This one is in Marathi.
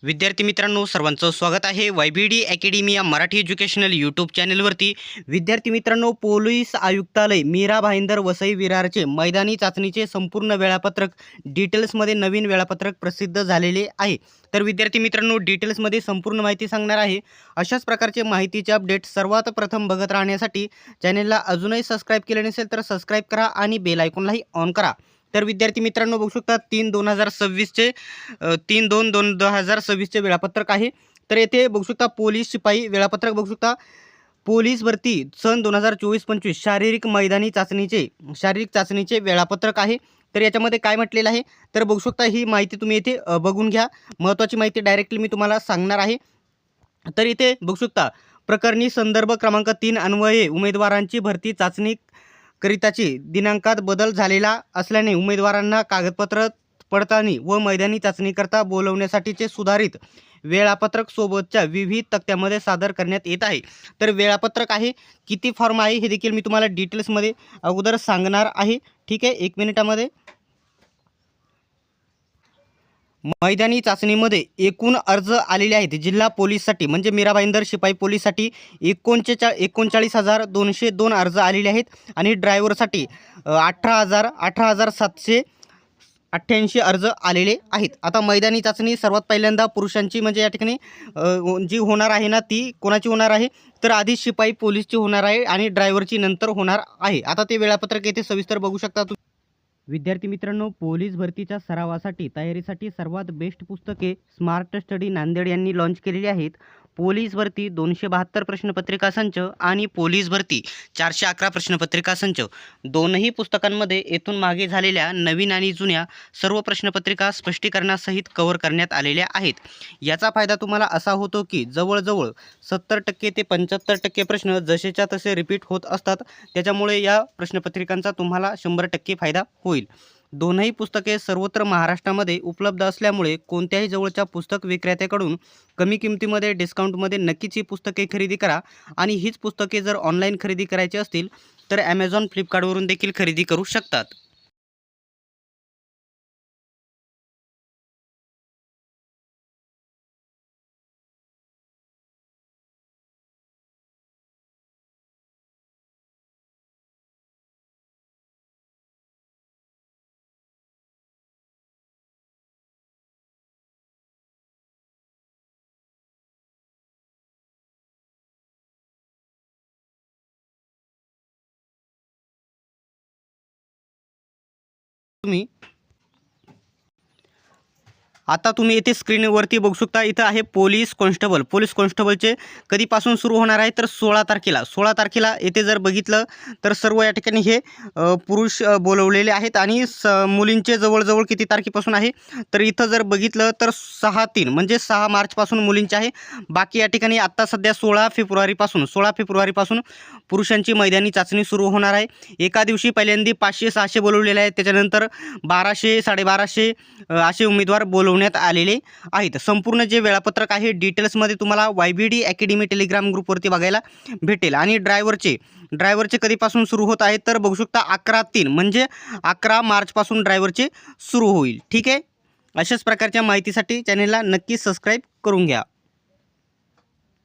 विद्यार्थी मित्रांनो, सर्वांचं स्वागत आहे YBD अकॅडमी या मराठी एज्युकेशनल यूट्यूब चॅनलवरती। विद्यार्थी मित्रांनो, पोलीस आयुक्तालय मीरा भाईंदर वसई विरारचे मैदानी चाचणीचे संपूर्ण वेळापत्रक डिटेल्समध्ये नवीन वेळापत्रक प्रसिद्ध झालेले आहे। तर विद्यार्थी मित्रांनो, डिटेल्समध्ये संपूर्ण माहिती सांगणार आहे। अशाच प्रकारचे माहितीचे अपडेट सर्वात प्रथम बघत राहण्यासाठी चॅनलला अजूनही सबस्क्राइब केले नसेल तर सबस्क्राइब करा आणि बेल आयकॉनलाही ऑन करा। तर विद्यार्थी मित्रांनो, बघू शकता 3/2026चे 3/2/2026चे वेळापत्रक आहे। तर येथे बघू शकता पोलीस शिपाई वेळापत्रक बघू शकता। पोलीस भरती सन 2024-25 शारीरिक चाचणीचे वेळापत्रक आहे। तर याच्यामध्ये काय म्हटलेलं आहे तर बघू शकता, ही माहिती तुम्ही इथे बघून घ्या। महत्त्वाची माहिती डायरेक्टली मी तुम्हाला सांगणार आहे। तर इथे बघू शकता, प्रकरणी संदर्भ क्रमांक 3 अन्वये उमेदवारांची भरती चाचणी करिताची दिनांकात बदल झालेला असल्याने उमेदवारांना कागदपत्र पडताळणी व मैदानी चाचणीकरता बोलवण्यासाठीचे सुधारित वेळापत्रक सोबतच्या विविध तक्त्यामध्ये सादर करण्यात येत आहे। तर वेळापत्रक आहे, किती फॉर्म आहे हे देखील मी तुम्हाला डिटेल्समध्ये अगोदर सांगणार आहे। ठीक आहे, 1 मिनिटामध्ये। मैदानी चाचणीमध्ये एकूण अर्ज आलेले आहेत जिल्हा पोलीससाठी म्हणजे मीरा भाईंदर शिपाई पोलीससाठी 39,202 अर्ज आलेले आहेत आणि ड्रायव्हरसाठी 18,788 अर्ज आलेले आहेत। आता मैदानी चाचणी सर्वात पहिल्यांदा पुरुषांची म्हणजे या ठिकाणी जी होणार आहे ना, ती कोणाची होणार आहे तर आधी शिपाई पोलीसची होणार आहे आणि ड्रायव्हरची नंतर होणार आहे। आता ते वेळापत्रक येथे सविस्तर बघू शकता। विद्यार्थी मित्रांनो, पोलीस भरतीच्या सरावासाठी तयारीसाठी सर्वात बेस्ट पुस्तके स्मार्ट स्टडी नांदेड यांनी लॉन्च केलेली आहेत। पोलीस भरती 272 प्रश्नपत्रिका संच आणि पोलीस भरती 411 प्रश्नपत्रिका संच दोनही पुस्तकांमध्ये येथून मागे झालेल्या नवीन आणि जुन्या सर्व प्रश्नपत्रिका स्पष्टीकरणासहित कव्हर करण्यात आलेल्या आहेत। याचा फायदा तुम्हाला असा होतो की जवळजवळ 70% ते 75% प्रश्न जसेच्या तसे रिपीट होत असतात। त्याच्यामुळे या प्रश्नपत्रिकांचा तुम्हाला 100% फायदा होईल। दोनही पुस्तके सर्वत्र महाराष्ट्रामध्ये उपलब्ध असल्यामुळे कोणत्याही जवळच्या पुस्तक विक्रेत्याकडून कमी किमतीमध्ये डिस्काउंटमध्ये नक्कीच ही पुस्तके खरेदी करा। आणि हीच पुस्तके जर ऑनलाईन खरेदी करायची असतील तर ॲमेझॉन, फ्लिपकार्टवरून देखील खरेदी करू शकतात। आता तुम्ही इथे स्क्रीनवरती बघू शकता, इथं आहे पोलीस कॉन्स्टेबल। पोलीस कॉन्स्टेबलचे कधीपासून सुरू होणार आहे तर 16 तारखेला। 16 तारखेला येथे जर बघितलं तर सर्व या ठिकाणी हे पुरुष बोलवलेले आहेत आणि मुलींचे जवळजवळ किती तारखेपासून आहे तर इथं जर बघितलं तर 6/3 म्हणजे 6 मार्चपासून मुलींचे आहे। बाकी या ठिकाणी आत्ता सध्या 16 फेब्रुवारीपासून पुरुषांची मैदानी चाचणी सुरू होणार आहे। एका दिवशी पहिल्यांदा 500-600 बोलवलेले आहेत, त्याच्यानंतर 1200-1250 असे उमेदवार बोलवण्यात आलेले आहेत। संपूर्ण जे वेळापत्रक आहे डिटेल्समध्ये तुम्हाला YBD अकॅडमी टेलिग्राम ग्रुपवरती बघायला भेटेल। आणि ड्रायव्हरचे कधीपासून सुरू होत आहे तर बघू शकता 11/3 म्हणजे 11 मार्चपासून ड्रायव्हरचे सुरू होईल। ठीक आहे, अशाच प्रकारच्या माहितीसाठी चॅनलला नक्की सबस्क्राईब करून घ्या।